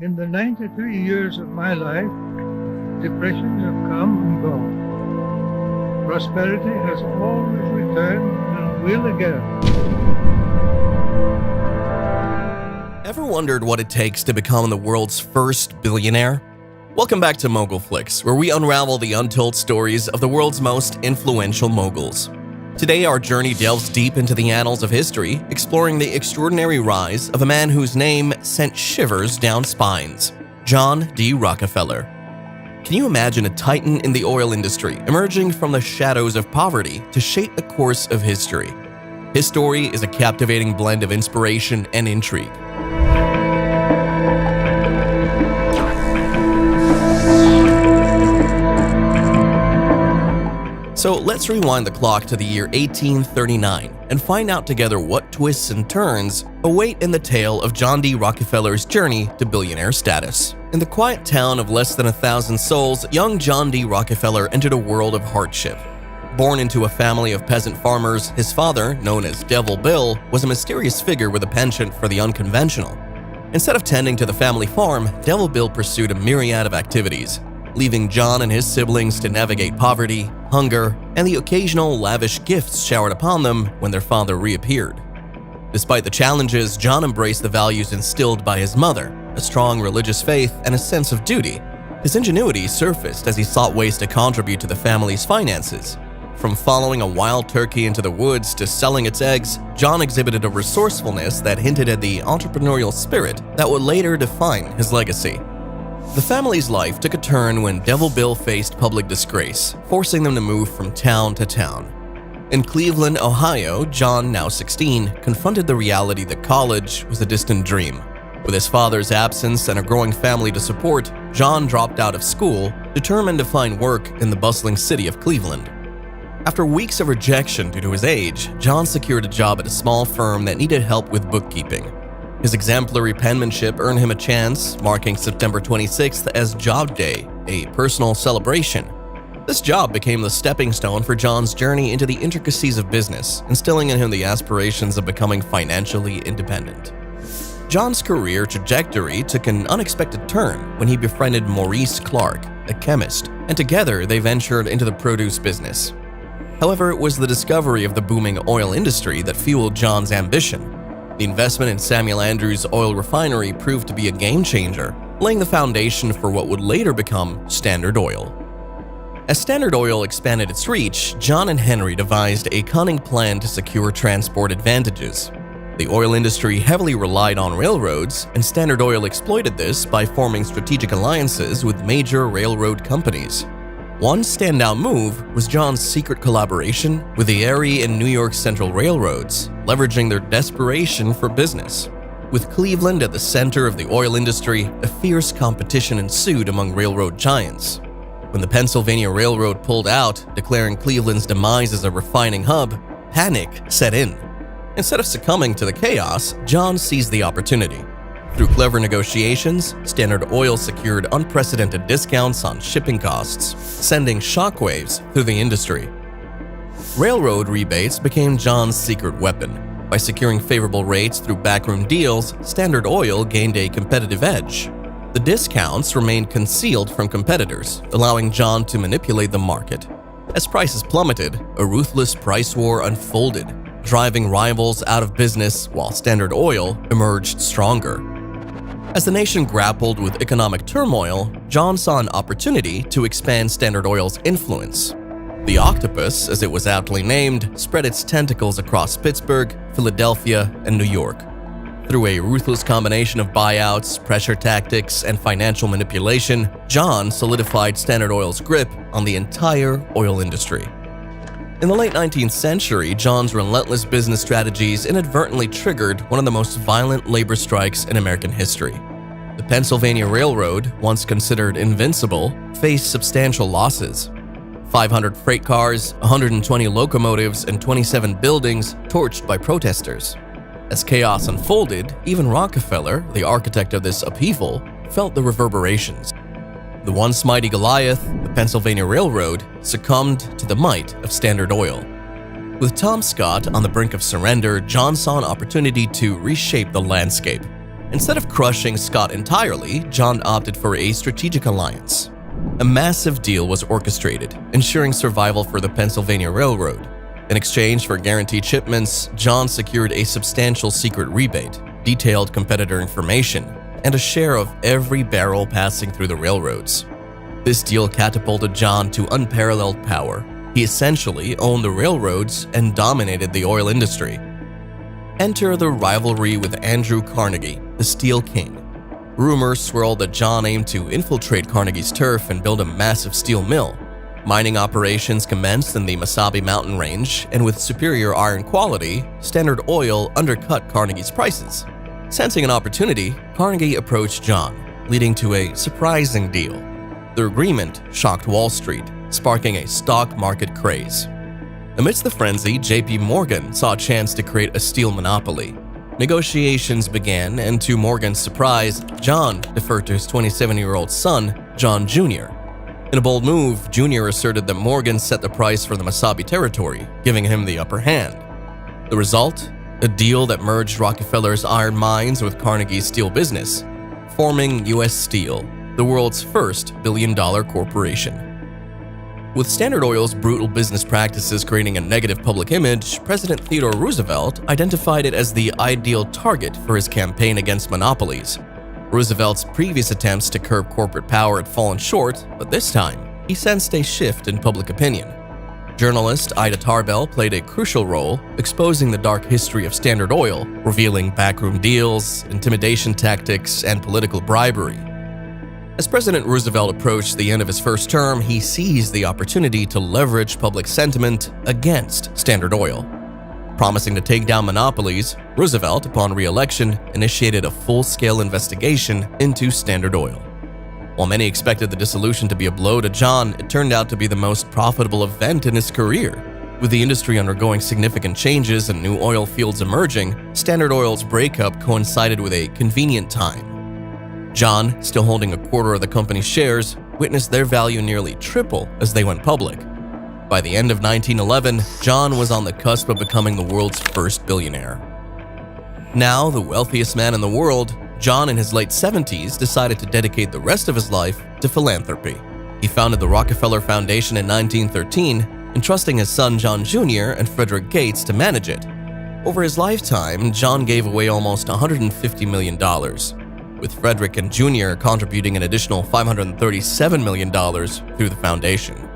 In the 92 years of my life, depressions have come and gone. Prosperity has always returned and will again. Ever wondered what it takes to become the world's first billionaire? Welcome back to Mogul Flicks, where we unravel the untold stories of the world's most influential moguls. Today, our journey delves deep into the annals of history, exploring the extraordinary rise of a man whose name sent shivers down spines, John D. Rockefeller. Can you imagine a titan in the oil industry emerging from the shadows of poverty to shape the course of history? His story is a captivating blend of inspiration and intrigue. So let's rewind the clock to the year 1839 and find out together what twists and turns await in the tale of John D. Rockefeller's journey to billionaire status. In the quiet town of less than 1,000 souls, young John D. Rockefeller entered a world of hardship. Born into a family of peasant farmers, his father, known as Devil Bill, was a mysterious figure with a penchant for the unconventional. Instead of tending to the family farm, Devil Bill pursued a myriad of activities, leaving John and his siblings to navigate poverty, hunger, and the occasional lavish gifts showered upon them when their father reappeared. Despite the challenges, John embraced the values instilled by his mother, a strong religious faith and a sense of duty. His ingenuity surfaced as he sought ways to contribute to the family's finances. From following a wild turkey into the woods to selling its eggs, John exhibited a resourcefulness that hinted at the entrepreneurial spirit that would later define his legacy. The family's life took a turn when Devil Bill faced public disgrace, forcing them to move from town to town. In Cleveland, Ohio, John, now 16, confronted the reality that college was a distant dream. With his father's absence and a growing family to support, John dropped out of school, determined to find work in the bustling city of Cleveland. After weeks of rejection due to his age, John secured a job at a small firm that needed help with bookkeeping. His exemplary penmanship earned him a chance, marking September 26th as Job Day, a personal celebration. This job became the stepping stone for John's journey into the intricacies of business, instilling in him the aspirations of becoming financially independent. John's career trajectory took an unexpected turn when he befriended Maurice Clark, a chemist, and together they ventured into the produce business. However, it was the discovery of the booming oil industry that fueled John's ambition. The investment in Samuel Andrews Oil Refinery proved to be a game-changer, laying the foundation for what would later become Standard Oil. As Standard Oil expanded its reach, John and Henry devised a cunning plan to secure transport advantages. The oil industry heavily relied on railroads, and Standard Oil exploited this by forming strategic alliances with major railroad companies. One standout move was John's secret collaboration with the Erie and New York Central Railroads, leveraging their desperation for business. With Cleveland at the center of the oil industry, a fierce competition ensued among railroad giants. When the Pennsylvania Railroad pulled out, declaring Cleveland's demise as a refining hub, panic set in. Instead of succumbing to the chaos, John seized the opportunity. Through clever negotiations, Standard Oil secured unprecedented discounts on shipping costs, sending shockwaves through the industry. Railroad rebates became John's secret weapon. By securing favorable rates through backroom deals, Standard Oil gained a competitive edge. The discounts remained concealed from competitors, allowing John to manipulate the market. As prices plummeted, a ruthless price war unfolded, driving rivals out of business while Standard Oil emerged stronger. As the nation grappled with economic turmoil, John saw an opportunity to expand Standard Oil's influence. The octopus, as it was aptly named, spread its tentacles across Pittsburgh, Philadelphia, and New York. Through a ruthless combination of buyouts, pressure tactics, and financial manipulation, John solidified Standard Oil's grip on the entire oil industry. In the late 19th century, John's relentless business strategies inadvertently triggered one of the most violent labor strikes in American history. The Pennsylvania Railroad, once considered invincible, faced substantial losses. 500 freight cars, 120 locomotives, and 27 buildings torched by protesters. As chaos unfolded, even Rockefeller, the architect of this upheaval, felt the reverberations. The once mighty Goliath, the Pennsylvania Railroad, succumbed to the might of Standard Oil. With Tom Scott on the brink of surrender, John saw an opportunity to reshape the landscape. Instead of crushing Scott entirely, John opted for a strategic alliance. A massive deal was orchestrated, ensuring survival for the Pennsylvania Railroad. In exchange for guaranteed shipments, John secured a substantial secret rebate, detailed competitor information, and a share of every barrel passing through the railroads. This deal catapulted John to unparalleled power. He essentially owned the railroads and dominated the oil industry. Enter the rivalry with Andrew Carnegie, the Steel King. Rumors swirled that John aimed to infiltrate Carnegie's turf and build a massive steel mill. Mining operations commenced in the Mesabi mountain range, and with superior iron quality, Standard Oil undercut Carnegie's prices. Sensing an opportunity, Carnegie approached John, leading to a surprising deal. The agreement shocked Wall Street, sparking a stock market craze. Amidst the frenzy, J.P. Morgan saw a chance to create a steel monopoly. Negotiations began, and to Morgan's surprise, John deferred to his 27-year-old son, John Jr. In a bold move, Jr. asserted that Morgan set the price for the Mesabi territory, giving him the upper hand. The result? A deal that merged Rockefeller's iron mines with Carnegie's steel business, forming U.S. Steel, the world's first billion-dollar corporation. With Standard Oil's brutal business practices creating a negative public image, President Theodore Roosevelt identified it as the ideal target for his campaign against monopolies. Roosevelt's previous attempts to curb corporate power had fallen short, but this time, he sensed a shift in public opinion. Journalist Ida Tarbell played a crucial role, exposing the dark history of Standard Oil, revealing backroom deals, intimidation tactics, and political bribery. As President Roosevelt approached the end of his first term, he seized the opportunity to leverage public sentiment against Standard Oil. Promising to take down monopolies, Roosevelt, upon re-election, initiated a full-scale investigation into Standard Oil. While many expected the dissolution to be a blow to John, it turned out to be the most profitable event in his career. With the industry undergoing significant changes and new oil fields emerging, Standard Oil's breakup coincided with a convenient time. John, still holding a quarter of the company's shares, witnessed their value nearly triple as they went public. By the end of 1911, John was on the cusp of becoming the world's first billionaire. Now the wealthiest man in the world, John in his late 70s decided to dedicate the rest of his life to philanthropy. He founded the Rockefeller Foundation in 1913, entrusting his son John Jr. and Frederick Gates to manage it. Over his lifetime, John gave away almost $150 million. With Frederick and Jr. contributing an additional $537 million through the foundation.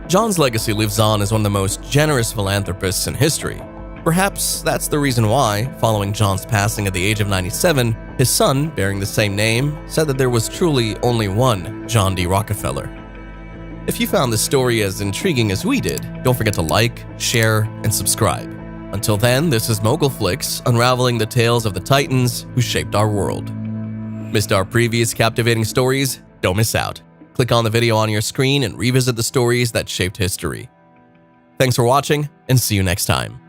John's legacy lives on as one of the most generous philanthropists in history. Perhaps that's the reason why, following John's passing at the age of 97, his son, bearing the same name, said that there was truly only one John D. Rockefeller. If you found this story as intriguing as we did, don't forget to like, share, and subscribe. Until then, this is Mogul Flicks, unraveling the tales of the titans who shaped our world. Missed our previous captivating stories? Don't miss out. Click on the video on your screen and revisit the stories that shaped history. Thanks for watching, and see you next time.